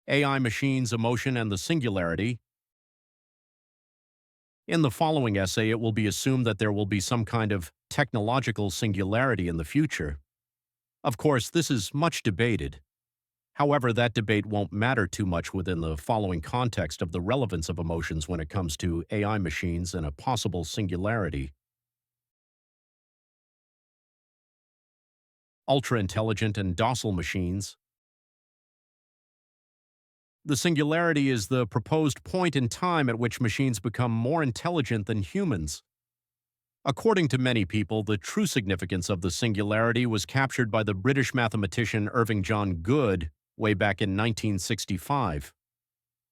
AI machines, emotion, and the singularity. In the following essay, it will be assumed that there will be some kind of technological singularity in the future. Of course, this is much debated. However, that debate won't matter too much within the following context of the relevance of emotions when it comes to AI machines and a possible singularity. Ultra-intelligent and docile machines. The singularity is the proposed point in time at which machines become more intelligent than humans. According to many people, the true significance of the singularity was captured by the British mathematician Irving John Good way back in 1965.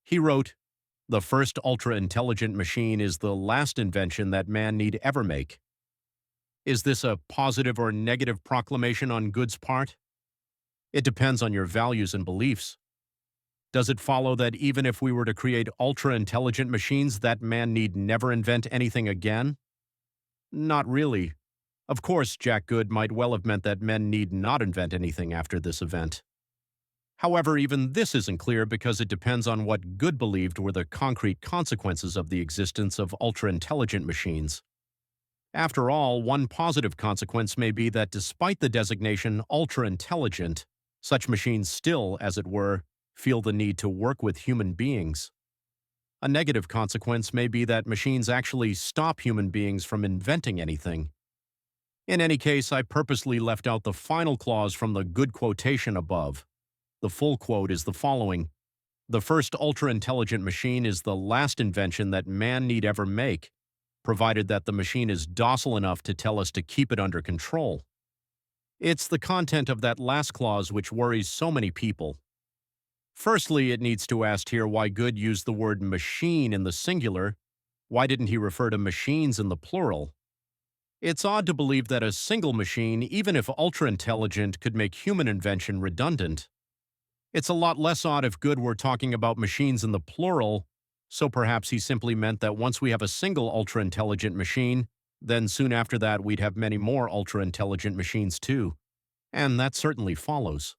He wrote, "The first ultra-intelligent machine is the last invention that man need ever make." Is this a positive or negative proclamation on Good's part? It depends on your values and beliefs. Does it follow that even if we were to create ultra-intelligent machines, that man need never invent anything again? Not really. Of course, Jack Good might well have meant that men need not invent anything after this event. However, even this isn't clear because it depends on what Good believed were the concrete consequences of the existence of ultra-intelligent machines. After all, one positive consequence may be that despite the designation ultra-intelligent, such machines still, as it were, feel the need to work with human beings. A negative consequence may be that machines actually stop human beings from inventing anything. In any case, I purposely left out the final clause from the Good quotation above. The full quote is the following: "The first ultra-intelligent machine is the last invention that man need ever make, provided that the machine is docile enough to tell us to keep it under control." It's the content of that last clause which worries so many people. Firstly, it needs to ask here why Good used the word machine in the singular. Why didn't he refer to machines in the plural? It's odd to believe that a single machine, even if ultra-intelligent, could make human invention redundant. It's a lot less odd if Good were talking about machines in the plural, so perhaps he simply meant that once we have a single ultra-intelligent machine, then soon after that we'd have many more ultra-intelligent machines too. And that certainly follows.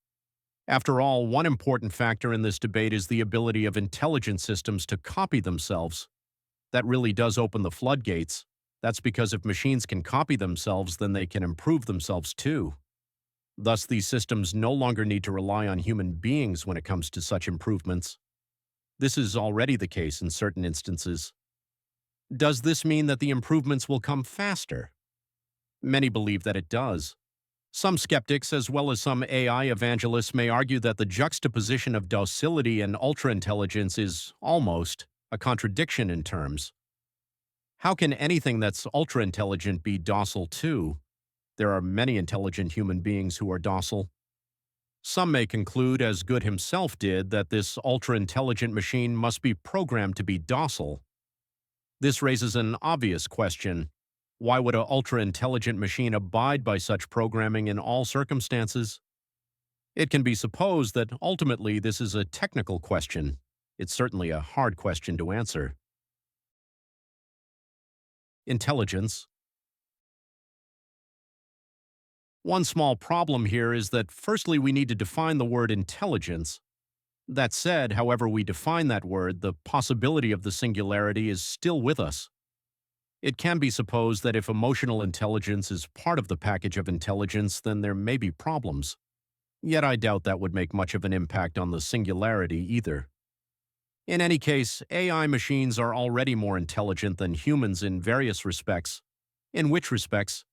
After all, one important factor in this debate is the ability of intelligent systems to copy themselves. That really does open the floodgates. That's because if machines can copy themselves, then they can improve themselves too. Thus, these systems no longer need to rely on human beings when it comes to such improvements. This is already the case in certain instances. Does this mean that the improvements will come faster? Many believe that it does. Some skeptics, as well as some AI evangelists, may argue that the juxtaposition of docility and ultra-intelligence is almost a contradiction in terms. How can anything that's ultra-intelligent be docile too? There are many intelligent human beings who are docile. Some may conclude, as Good himself did, that this ultra-intelligent machine must be programmed to be docile. This raises an obvious question. Why would an ultra-intelligent machine abide by such programming in all circumstances? It can be supposed that ultimately this is a technical question. It's certainly a hard question to answer. Intelligence. One small problem here is that firstly we need to define the word intelligence. That said, however we define that word, the possibility of the singularity is still with us. It can be supposed that if emotional intelligence is part of the package of intelligence, then there may be problems. Yet I doubt that would make much of an impact on the singularity either. In any case, AI machines are already more intelligent than humans in various respects. In which respects?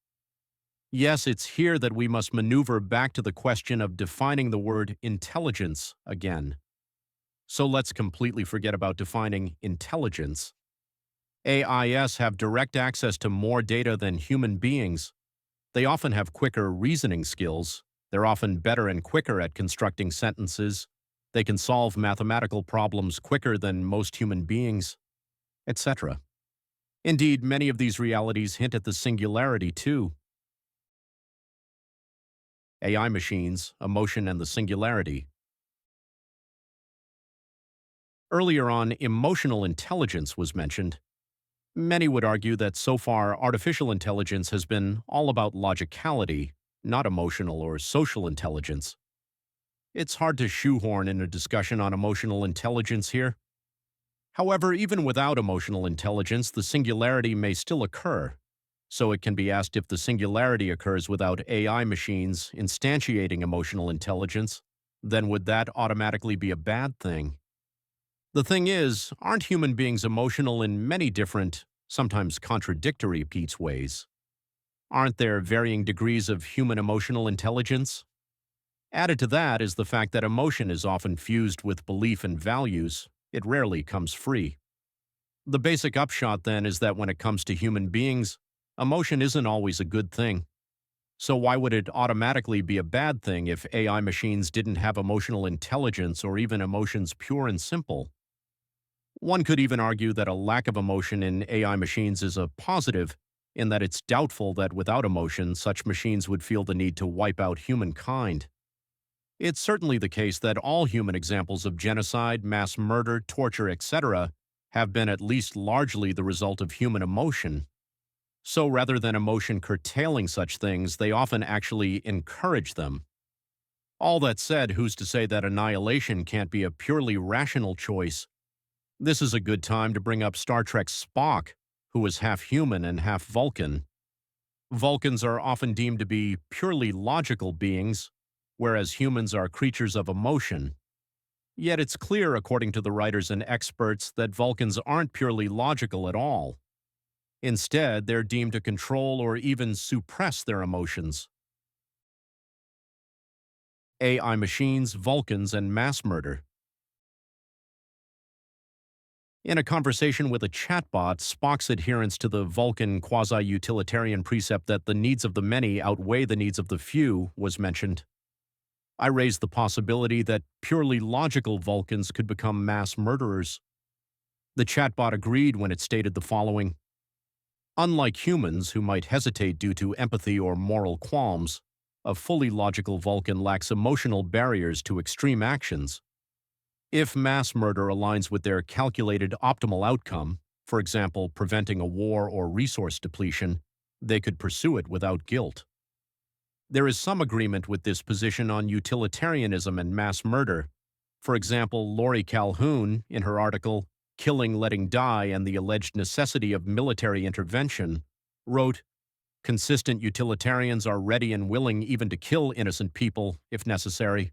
Yes, it's here that we must maneuver back to the question of defining the word intelligence again. So let's completely forget about defining intelligence. AIs have direct access to more data than human beings. They often have quicker reasoning skills. They're often better and quicker at constructing sentences. They can solve mathematical problems quicker than most human beings, etc. Indeed, many of these realities hint at the singularity too. AI machines, emotion, and the singularity. Earlier on, emotional intelligence was mentioned. Many would argue that so far artificial intelligence has been all about logicality, not emotional or social intelligence. It's hard to shoehorn in a discussion on emotional intelligence here. However, even without emotional intelligence, the singularity may still occur. So it can be asked if the singularity occurs without AI machines instantiating emotional intelligence, then would that automatically be a bad thing? The thing is, aren't human beings emotional in many different, sometimes contradictory Pete's ways? Aren't there varying degrees of human emotional intelligence? Added to that is the fact that emotion is often fused with belief and values. It rarely comes free. The basic upshot, then, is that when it comes to human beings, emotion isn't always a good thing. So why would it automatically be a bad thing if AI machines didn't have emotional intelligence or even emotions pure and simple? One could even argue that a lack of emotion in AI machines is a positive, in that it's doubtful that without emotion, such machines would feel the need to wipe out humankind. It's certainly the case that all human examples of genocide, mass murder, torture, etc., have been at least largely the result of human emotion. So rather than emotion curtailing such things, they often actually encourage them. All that said, who's to say that annihilation can't be a purely rational choice? This is a good time to bring up Star Trek's Spock, who is half human and half Vulcan. Vulcans are often deemed to be purely logical beings, whereas humans are creatures of emotion. Yet it's clear, according to the writers and experts, that Vulcans aren't purely logical at all. Instead, they're deemed to control or even suppress their emotions. AI machines, Vulcans, and mass murder. In a conversation with a chatbot, Spock's adherence to the Vulcan quasi-utilitarian precept that the needs of the many outweigh the needs of the few was mentioned. I raised the possibility that purely logical Vulcans could become mass murderers. The chatbot agreed when it stated the following: unlike humans who might hesitate due to empathy or moral qualms, a fully logical Vulcan lacks emotional barriers to extreme actions. If mass murder aligns with their calculated optimal outcome, for example, preventing a war or resource depletion, they could pursue it without guilt. There is some agreement with this position on utilitarianism and mass murder. For example, Lori Calhoun, in her article, Killing, Letting Die and the Alleged Necessity of Military Intervention, wrote, consistent utilitarians are ready and willing even to kill innocent people if necessary.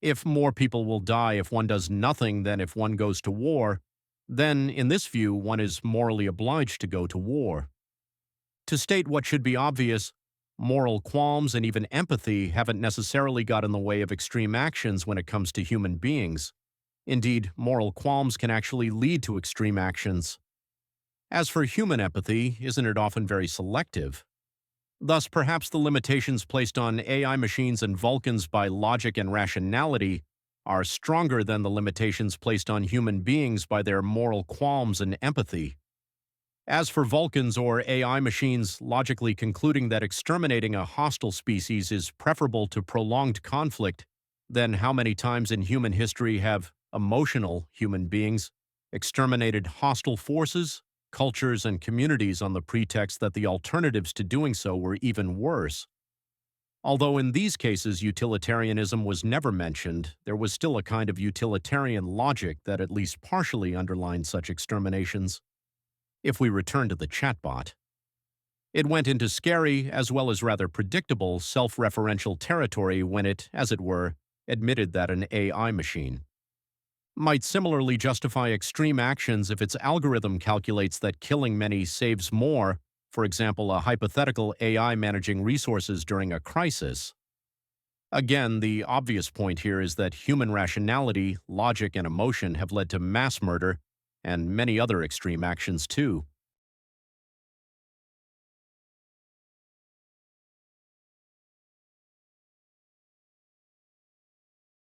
If more people will die if one does nothing than if one goes to war, then, in this view, one is morally obliged to go to war. To state what should be obvious, moral qualms and even empathy haven't necessarily got in the way of extreme actions when it comes to human beings. Indeed, moral qualms can actually lead to extreme actions. As for human empathy, isn't it often very selective? Thus, perhaps the limitations placed on AI machines and Vulcans by logic and rationality are stronger than the limitations placed on human beings by their moral qualms and empathy. As for Vulcans or AI machines logically concluding that exterminating a hostile species is preferable to prolonged conflict, then how many times in human history have emotional human beings exterminated hostile forces, cultures, and communities on the pretext that the alternatives to doing so were even worse? Although in these cases utilitarianism was never mentioned, there was still a kind of utilitarian logic that at least partially underlined such exterminations. If we return to the chatbot, it went into scary, as well as rather predictable, self-referential territory when it, as it were, admitted that an AI machine might similarly justify extreme actions if its algorithm calculates that killing many saves more, for example, a hypothetical AI managing resources during a crisis. Again, the obvious point here is that human rationality, logic, and emotion have led to mass murder and many other extreme actions too.